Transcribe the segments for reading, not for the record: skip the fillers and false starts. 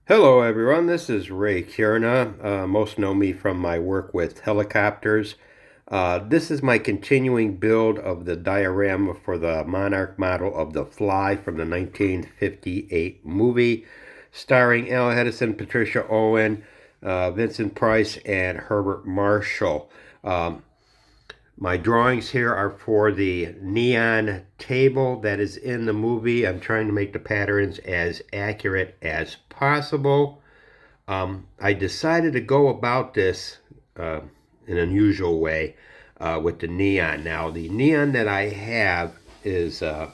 Hello, everyone. This is Ray Kierna. Most know me from my work with helicopters. This is my continuing build of the diorama for the Monarch model of the Fly from the 1958 movie, starring Al Edison, Patricia Owen, Vincent Price, and Herbert Marshall. My drawings here are for the neon table that is in the movie. I'm trying to make the patterns as accurate as possible. I decided to go about this in an unusual way with the neon. Now, the neon that I have is a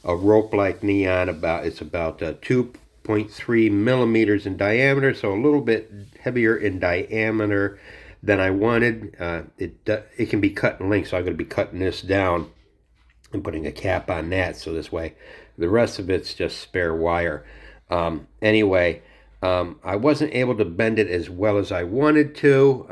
rope-like neon. It's about 2.3 millimeters in diameter, so a little bit heavier in diameter than I wanted. It can be cut in length, so I'm going to be cutting this down and putting a cap on that, so this way the rest of it's just spare wire. Anyway, I wasn't able to bend it as well as I wanted to.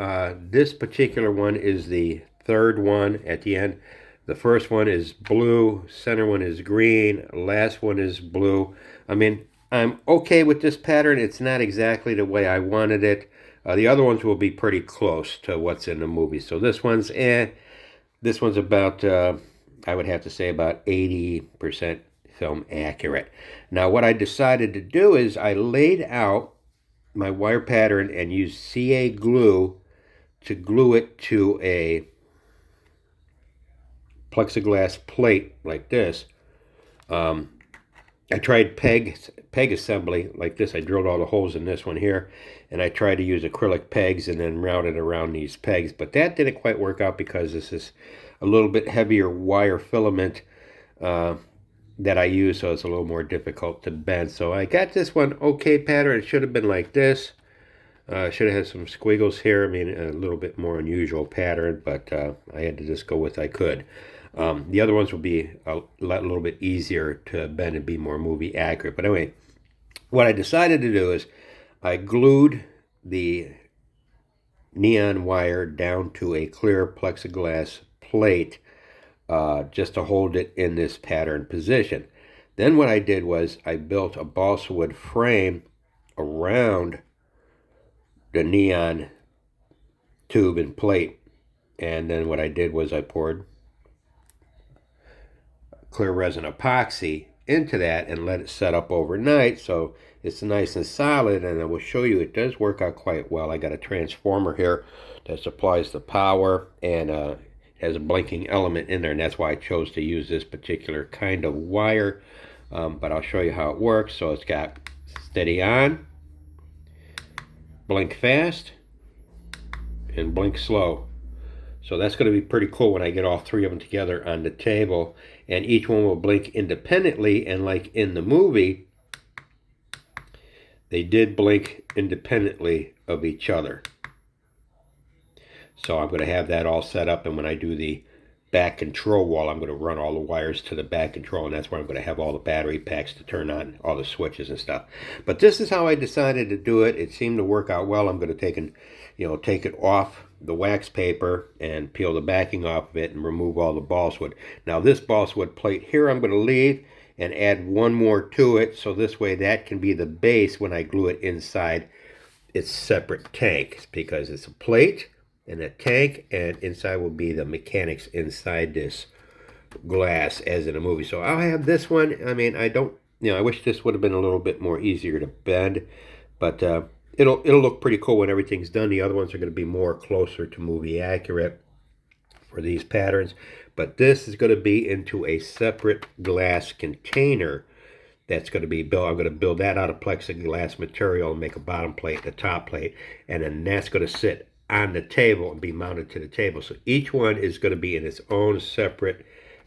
This particular one is the third one at the end. The first one is blue, center one is green, last one is blue. I mean, I'm okay with this pattern. It's not exactly the way I wanted it. The other ones will be pretty close to what's in the movie. So this one's this one's about, I would have to say about 80% film accurate. Now, what I decided to do is I laid out my wire pattern and used CA glue to glue it to a plexiglass plate like this. I tried peg assembly like this. I drilled all the holes in this one here, and I tried to use acrylic pegs and then round it around these pegs, but that didn't quite work out because this is a little bit heavier wire filament that I use, so it's a little more difficult to bend. So I got this one okay pattern. It should have been like this. Should have had some squiggles here. I mean, a little bit more unusual pattern, but I had to just go with I could. The other ones will be a little bit easier to bend and be more movie accurate. But anyway, what I decided to do is I glued the neon wire down to a clear plexiglass plate just to hold it in this pattern position. Then what I did was I built a balsa wood frame around the neon tube and plate. And then what I did was I poured clear resin epoxy into that and let it set up overnight so it's nice and solid. And I will show you it does work out quite well. I got a transformer here that supplies the power, and has a blinking element in there, and that's why I chose to use this particular kind of wire. But I'll show you how it works. So it's got steady on, blink fast, and blink slow. So that's going to be pretty cool when I get all three of them together on the table, and each one will blink independently. And like in the movie, they did blink independently of each other. So I'm going to have that all set up, and when I do the back control wall, I'm going to run all the wires to the back control, and that's where I'm going to have all the battery packs to turn on all the switches and stuff. But this is how I decided to do it. It seemed to work out well. I'm going to take it off the wax paper and peel the backing off of it and remove all the balsa wood. Now this balsa wood plate here I'm going to leave and add one more to it, so this way that can be the base when I glue it inside its separate tank, because it's a plate and a tank, and inside will be the mechanics inside this glass as in a movie. So I'll have this one. I mean, I wish this would have been a little bit more easier to bend, but it'll look pretty cool when everything's done. The other ones are going to be more closer to movie accurate for these patterns, but this is going to be into a separate glass container that's going to be built. I'm going to build that out of plexiglass material and make a bottom plate and a top plate, and then that's going to sit on the table and be mounted to the table. So each one is going to be in its own separate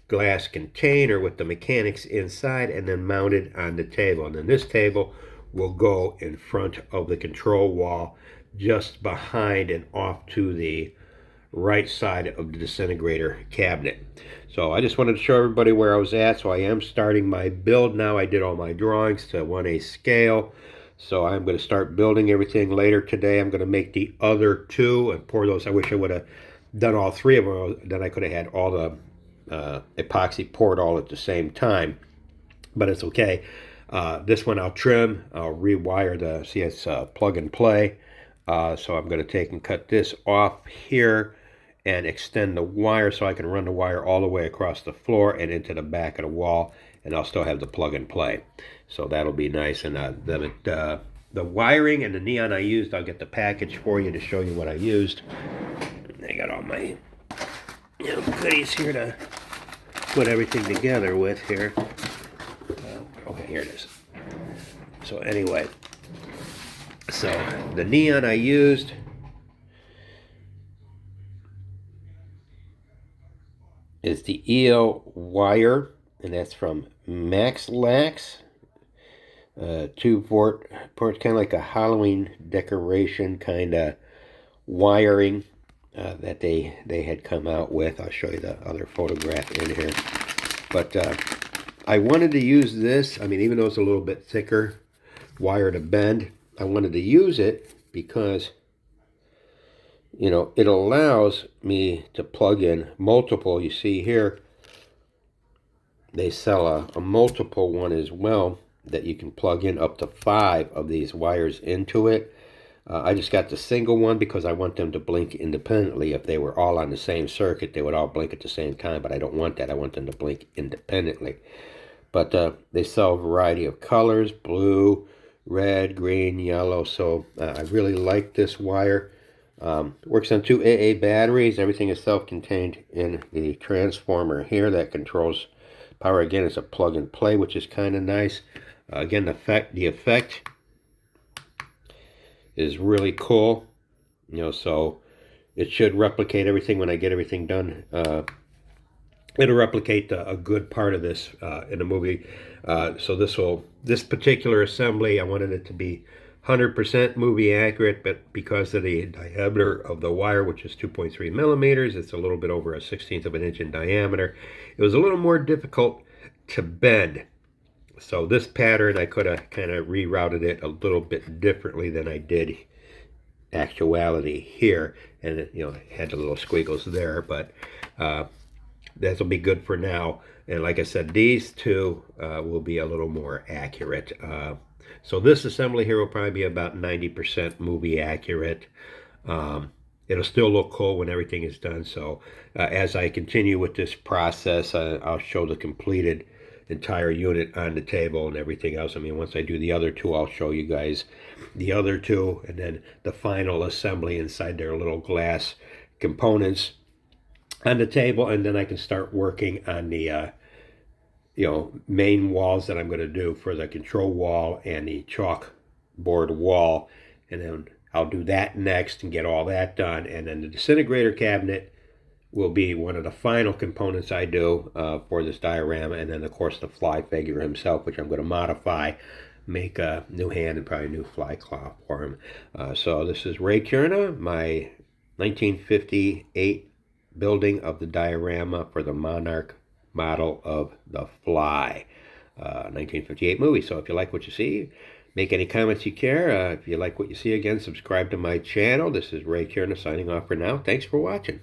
glass container with the mechanics inside, and then mounted on the table. And then this table will go in front of the control wall, just behind and off to the right side of the disintegrator cabinet. So I just wanted to show everybody where I was at. So I am starting my build now. I did all my drawings to 1/8 scale. So I'm going to start building everything later today. I'm going to make the other two and pour those. I wish I would have done all three of them. Then I could have had all the epoxy poured all at the same time. But it's okay. This one I'll trim. I'll rewire the, see it's plug and play. So I'm going to take and cut this off here and extend the wire so I can run the wire all the way across the floor and into the back of the wall, and I'll still have the plug and play. So that'll be nice. And the wiring and the neon I used, I'll get the package for you to show you what I used. I got all my goodies here to put everything together with here. Okay, here it is. So anyway, so the neon I used is the EO wire, and that's from Max Lax. 2-port, kind of like a Halloween decoration kind of wiring that they had come out with. I'll show you the other photograph in here. But I wanted to use this, I mean, even though it's a little bit thicker wire to bend, I wanted to use it because, you know, it allows me to plug in multiple. You see here, they sell a multiple one as well that you can plug in up to 5 of these wires into it. I just got the single one because I want them to blink independently. If they were all on the same circuit, they would all blink at the same time, but I don't want that. I want them to blink independently. But they sell a variety of colors: blue, red, green, yellow. So I really like this wire. Works on 2 AA batteries. Everything is self-contained in the transformer here that controls power. Again, it's a plug and play, which is kind of nice. Again, the effect is really cool. You know, so it should replicate everything when I get everything done. It'll replicate a good part of this in the movie. So this particular assembly, I wanted it to be 100% movie accurate, but because of the diameter of the wire, which is 2.3 millimeters, it's a little bit over 1/16 of an inch in diameter. It was a little more difficult to bend. So this pattern, I could have kind of rerouted it a little bit differently than I did actuality here. And it, you know, had the little squiggles there, but that'll be good for now. And like I said, these two will be a little more accurate. So this assembly here will probably be about 90% movie accurate. It'll still look cool when everything is done. So as I continue with this process, I'll show the completed entire unit on the table and everything else. I mean, once I do the other two, I'll show you guys the other two, and then the final assembly inside their little glass components on the table, and then I can start working on the you know, main walls that I'm going to do for the control wall and the chalkboard wall, and then I'll do that next and get all that done. And then the disintegrator cabinet will be one of the final components I do for this diorama, and then of course the fly figure himself, which I'm going to modify, make a new hand and probably a new fly claw for him. So this is Ray Kierna, my 1958 building of the diorama for the Monarch model of the Fly, 1958 movie. So if you like what you see, make any comments you care. If you like what you see, again, subscribe to my channel. This is Ray Kierna signing off for now. Thanks for watching.